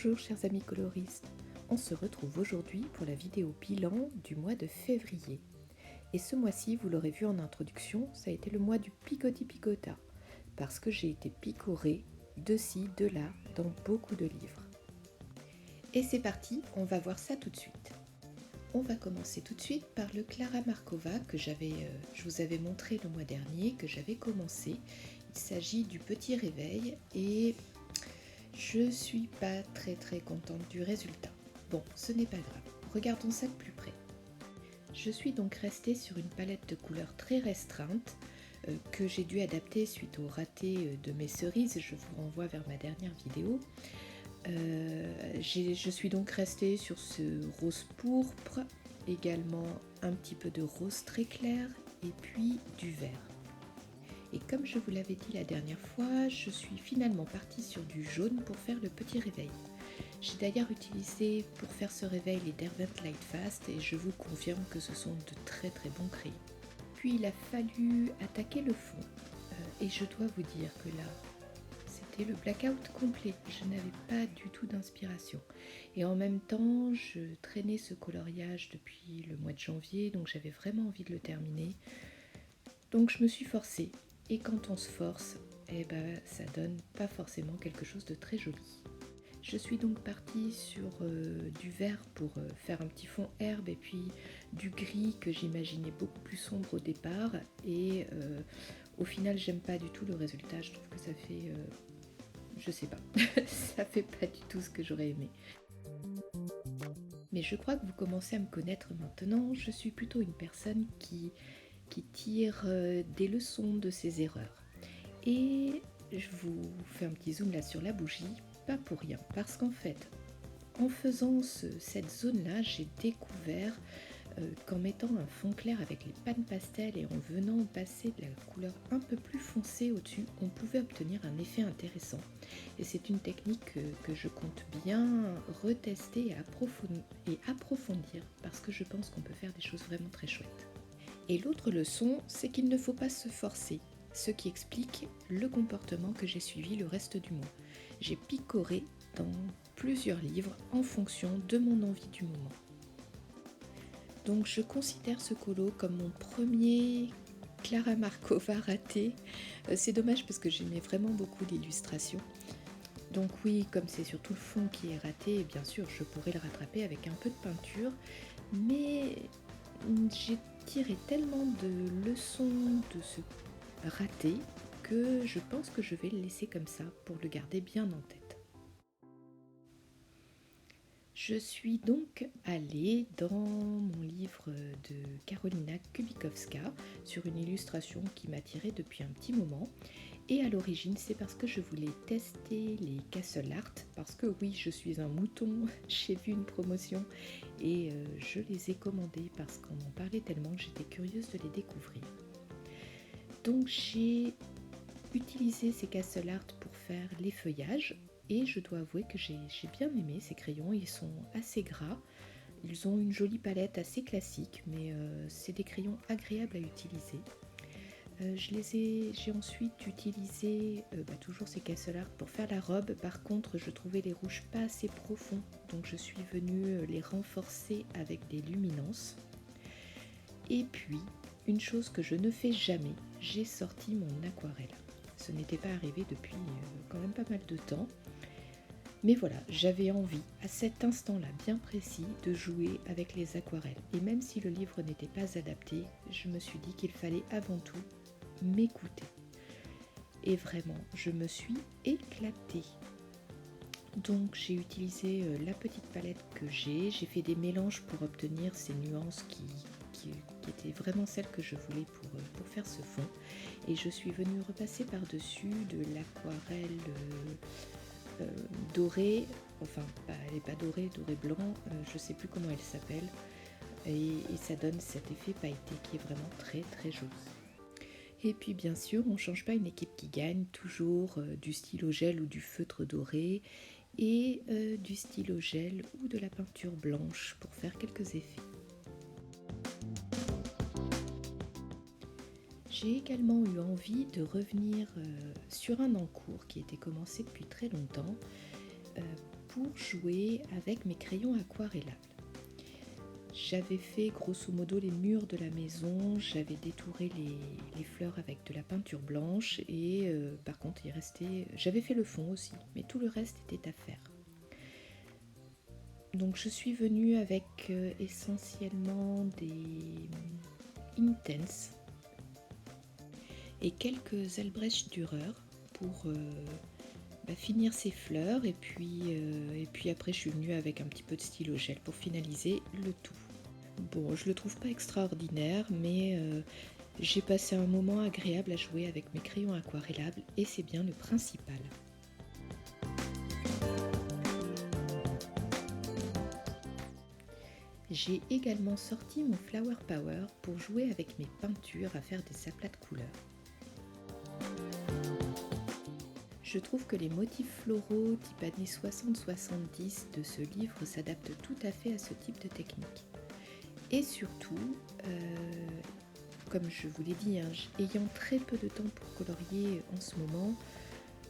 Bonjour chers amis coloristes, on se retrouve aujourd'hui pour la vidéo bilan du mois de février. Et ce mois-ci, vous l'aurez vu en introduction, ça a été le mois du picotis picota, parce que j'ai été picorée de ci, de là, dans beaucoup de livres. Et c'est parti, on va voir ça tout de suite. On va commencer tout de suite par le Klara Markova que je vous avais montré le mois dernier, que j'avais commencé. Il s'agit du Petit Réveil et je suis pas très contente du résultat. Bon, ce n'est pas grave, regardons ça de plus près. Je suis donc restée sur une palette de couleurs très restreinte que j'ai dû adapter suite au raté de mes cerises. Je vous renvoie vers ma dernière vidéo. Je suis donc restée sur ce rose pourpre, également un petit peu de rose très clair et puis du vert. Et comme je vous l'avais dit la dernière fois, je suis finalement partie sur du jaune pour faire le petit réveil. J'ai d'ailleurs utilisé pour faire ce réveil les Derwent Lightfast et je vous confirme que ce sont de très bons crayons. Puis il a fallu attaquer le fond et je dois vous dire que là, c'était le blackout complet. Je n'avais pas du tout d'inspiration. Et en même temps, je traînais ce coloriage depuis le mois de janvier, donc j'avais vraiment envie de le terminer. Donc je me suis forcée. Et quand on se force, ça donne pas forcément quelque chose de très joli. Je suis donc partie sur du vert pour faire un petit fond herbe et puis du gris que j'imaginais beaucoup plus sombre au départ. Et au final, j'aime pas du tout le résultat. Je trouve que ça fait... je sais pas. Ça fait pas du tout ce que j'aurais aimé. Mais je crois que vous commencez à me connaître maintenant. Je suis plutôt une personne qui tire des leçons de ses erreurs. Et je vous fais un petit zoom là sur la bougie, pas pour rien, parce qu'en fait, en faisant cette zone-là, j'ai découvert qu'en mettant un fond clair avec les pannes pastel et en venant passer de la couleur un peu plus foncée au-dessus, on pouvait obtenir un effet intéressant. Et c'est une technique que je compte bien retester et approfondir, parce que je pense qu'on peut faire des choses vraiment très chouettes. Et l'autre leçon, c'est qu'il ne faut pas se forcer, ce qui explique le comportement que j'ai suivi le reste du mois. J'ai picoré dans plusieurs livres en fonction de mon envie du moment. Donc je considère ce colo comme mon premier Klara Markova raté. C'est dommage parce que j'aimais vraiment beaucoup l'illustration. Donc oui, comme c'est surtout le fond qui est raté, bien sûr je pourrais le rattraper avec un peu de peinture, mais j'ai tiré tellement de leçons de ce raté que je pense que je vais le laisser comme ça pour le garder bien en tête. Je suis donc allée dans mon livre de Karolina Kubikowska sur une illustration qui m'attirait depuis un petit moment. Et à l'origine, c'est parce que je voulais tester les Castle Art, parce que oui, je suis un mouton, j'ai vu une promotion et je les ai commandés parce qu'on en parlait tellement que j'étais curieuse de les découvrir. Donc j'ai utilisé ces Castle Art pour faire les feuillages et je dois avouer que j'ai bien aimé ces crayons, ils sont assez gras. Ils ont une jolie palette assez classique, mais c'est des crayons agréables à utiliser. J'ai ensuite utilisé toujours ces Castle Art pour faire la robe. Par contre, je trouvais les rouges pas assez profonds, donc je suis venue les renforcer avec des luminances. Et puis, une chose que je ne fais jamais, j'ai sorti mon aquarelle. Ce n'était pas arrivé depuis quand même pas mal de temps. Mais voilà, j'avais envie, à cet instant-là bien précis, de jouer avec les aquarelles. Et même si le livre n'était pas adapté, je me suis dit qu'il fallait avant tout m'écouter. Et vraiment, je me suis éclatée. Donc j'ai utilisé la petite palette que j'ai fait des mélanges pour obtenir ces nuances qui étaient vraiment celles que je voulais pour faire ce fond. Et je suis venue repasser par-dessus de l'aquarelle dorée, enfin elle n'est pas dorée, doré blanc, je ne sais plus comment elle s'appelle. Et ça donne cet effet pailleté qui est vraiment très joli. Et puis bien sûr, on ne change pas une équipe qui gagne, toujours du stylo gel ou du feutre doré et du stylo gel ou de la peinture blanche pour faire quelques effets. J'ai également eu envie de revenir sur un encours qui était commencé depuis très longtemps pour jouer avec mes crayons aquarellables. J'avais fait grosso modo les murs de la maison, j'avais détouré les fleurs avec de la peinture blanche et par contre j'avais fait le fond aussi, mais tout le reste était à faire. Donc je suis venue avec essentiellement des Intense et quelques Albrecht Dürer pour finir ces fleurs et puis après je suis venue avec un petit peu de stylo gel pour finaliser le tout. Bon, je le trouve pas extraordinaire, mais j'ai passé un moment agréable à jouer avec mes crayons aquarellables et c'est bien le principal. J'ai également sorti mon Flower Power pour jouer avec mes peintures à faire des aplats de couleurs. Je trouve que les motifs floraux type années 60-70 de ce livre s'adaptent tout à fait à ce type de technique. Et surtout, comme je vous l'ai dit, ayant très peu de temps pour colorier en ce moment,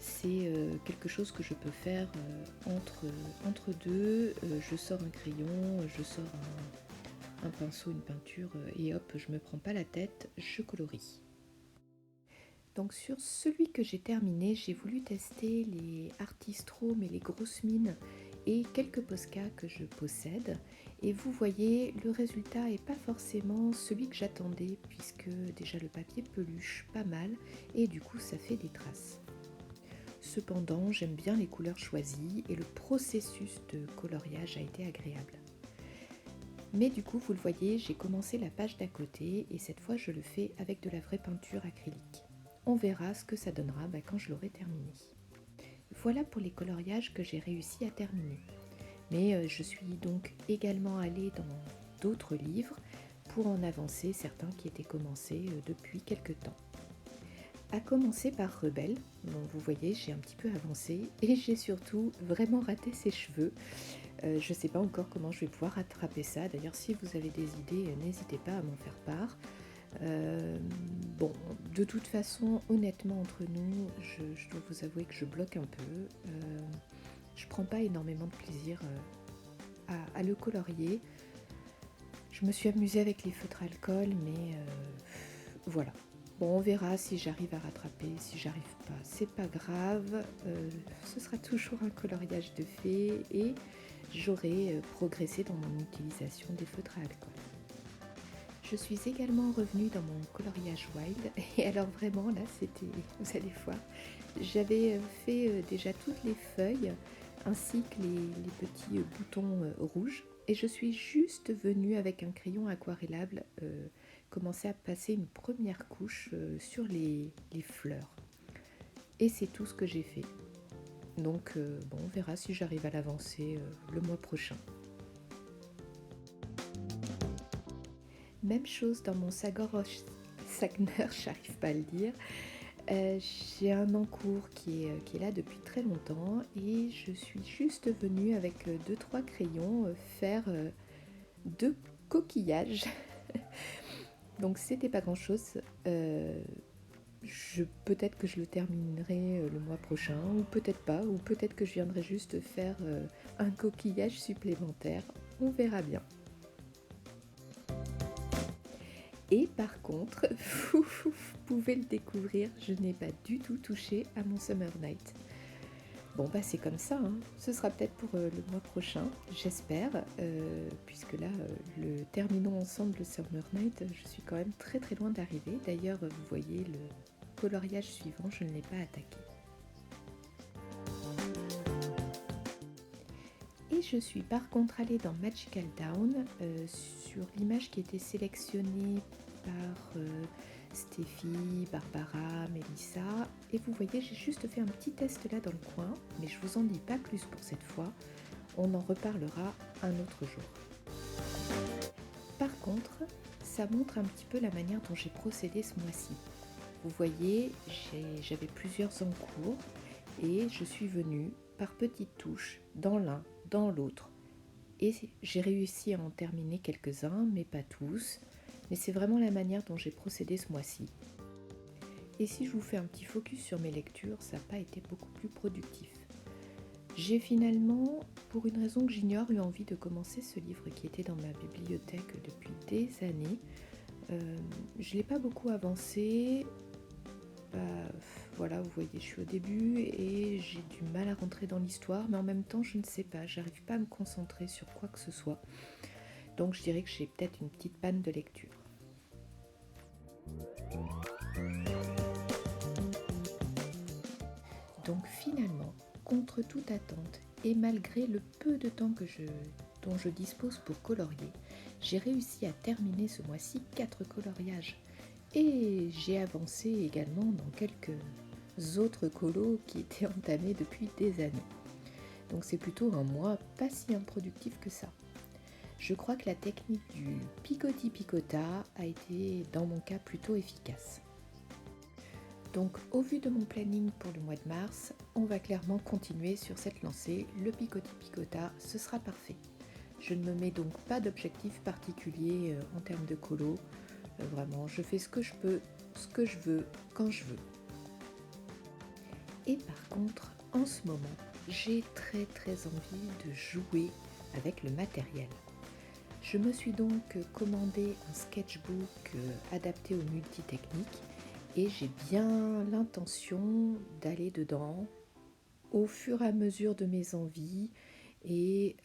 c'est quelque chose que je peux faire entre deux. Je sors un crayon, je sors un pinceau, une peinture et hop, je me prends pas la tête, je colorie. Donc sur celui que j'ai terminé, j'ai voulu tester les Artistrom et les grosses mines et quelques Posca que je possède. Et vous voyez, le résultat n'est pas forcément celui que j'attendais puisque déjà le papier peluche pas mal et du coup ça fait des traces. Cependant, j'aime bien les couleurs choisies et le processus de coloriage a été agréable. Mais du coup, vous le voyez, j'ai commencé la page d'à côté et cette fois je le fais avec de la vraie peinture acrylique. On verra ce que ça donnera quand je l'aurai terminé. Voilà pour les coloriages que j'ai réussi à terminer. Mais je suis donc également allée dans d'autres livres pour en avancer certains qui étaient commencés depuis quelques temps. À commencer par Rebelle, donc vous voyez j'ai un petit peu avancé et j'ai surtout vraiment raté ses cheveux. Je ne sais pas encore comment je vais pouvoir rattraper ça, d'ailleurs si vous avez des idées n'hésitez pas à m'en faire part. Bon, de toute façon honnêtement entre nous je dois vous avouer que je bloque un peu, je prends pas énormément de plaisir à le colorier. Je me suis amusée avec les feutres alcool mais voilà. Bon, on verra si j'arrive à rattraper, si j'arrive pas, c'est pas grave, ce sera toujours un coloriage de fée et j'aurai progressé dans mon utilisation des feutres à alcool. Je suis également revenue dans mon coloriage wild et alors vraiment là c'était, vous allez voir, j'avais fait déjà toutes les feuilles ainsi que les petits boutons rouges et je suis juste venue avec un crayon aquarellable commencer à passer une première couche sur les fleurs et c'est tout ce que j'ai fait. Donc bon, on verra si j'arrive à l'avancer le mois prochain. Même chose dans mon Sagor Sagner, j'arrive pas à le dire. J'ai un encours qui est là depuis très longtemps et je suis juste venue avec 2-3 crayons faire 2 coquillages. Donc c'était pas grand chose. Peut-être que je le terminerai le mois prochain ou peut-être pas, ou peut-être que je viendrai juste faire un coquillage supplémentaire. On verra bien. Et par contre, vous pouvez le découvrir, je n'ai pas du tout touché à mon Summer Night. Bon bah c'est comme ça, hein. Ce sera peut-être pour le mois prochain, j'espère, puisque là, le terminons ensemble le Summer Night, je suis quand même très très loin d'arriver. D'ailleurs, vous voyez le coloriage suivant, je ne l'ai pas attaqué. Et je suis par contre allée dans Magical Down sur l'image qui était sélectionnée par Stéphie, Barbara, Mélissa. Et vous voyez, j'ai juste fait un petit test là dans le coin, mais je vous en dis pas plus pour cette fois. On en reparlera un autre jour. Par contre, ça montre un petit peu la manière dont j'ai procédé ce mois-ci. Vous voyez, j'avais plusieurs encours et je suis venue par petites touches dans l'un, dans l'autre. Et j'ai réussi à en terminer quelques-uns, mais pas tous. Mais c'est vraiment la manière dont j'ai procédé ce mois-ci. Et si je vous fais un petit focus sur mes lectures, ça n'a pas été beaucoup plus productif. J'ai finalement pour une raison que j'ignore, eu envie de commencer ce livre qui était dans ma bibliothèque depuis des années. Je ne l'ai pas beaucoup avancé. Voilà, vous voyez, je suis au début et j'ai du mal à rentrer dans l'histoire, mais en même temps, je ne sais pas, j'arrive pas à me concentrer sur quoi que ce soit. Donc je dirais que j'ai peut-être une petite panne de lecture. Donc finalement, contre toute attente et malgré le peu de temps dont je dispose pour colorier, j'ai réussi à terminer ce mois-ci 4 coloriages. Et j'ai avancé également dans quelques autres colos qui étaient entamés depuis des années. Donc c'est plutôt un mois pas si improductif que ça. Je crois que la technique du picoti-picota a été dans mon cas plutôt efficace. Donc au vu de mon planning pour le mois de mars, on va clairement continuer sur cette lancée. Le picoti-picota, ce sera parfait. Je ne me mets donc pas d'objectif particulier en termes de colo. Vraiment, je fais ce que je peux, ce que je veux, quand je veux. Et par contre, en ce moment, j'ai très envie de jouer avec le matériel. Je me suis donc commandé un sketchbook adapté aux multitechniques et j'ai bien l'intention d'aller dedans au fur et à mesure de mes envies et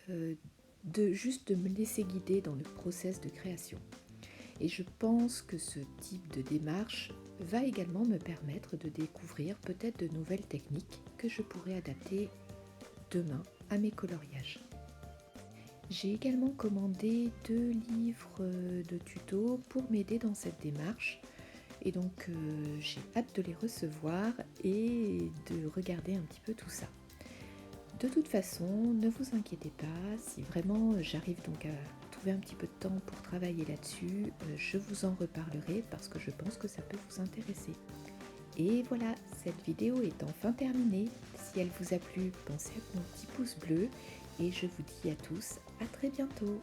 de me laisser guider dans le process de création. Et je pense que ce type de démarche va également me permettre de découvrir peut-être de nouvelles techniques que je pourrais adapter demain à mes coloriages. J'ai également commandé 2 livres de tutos pour m'aider dans cette démarche. Et donc j'ai hâte de les recevoir et de regarder un petit peu tout ça. De toute façon, ne vous inquiétez pas, si vraiment j'arrive donc à trouver un petit peu de temps pour travailler là-dessus, je vous en reparlerai parce que je pense que ça peut vous intéresser. Et voilà, cette vidéo est enfin terminée. Si elle vous a plu, pensez à mon petit pouce bleu et je vous dis à tous à très bientôt.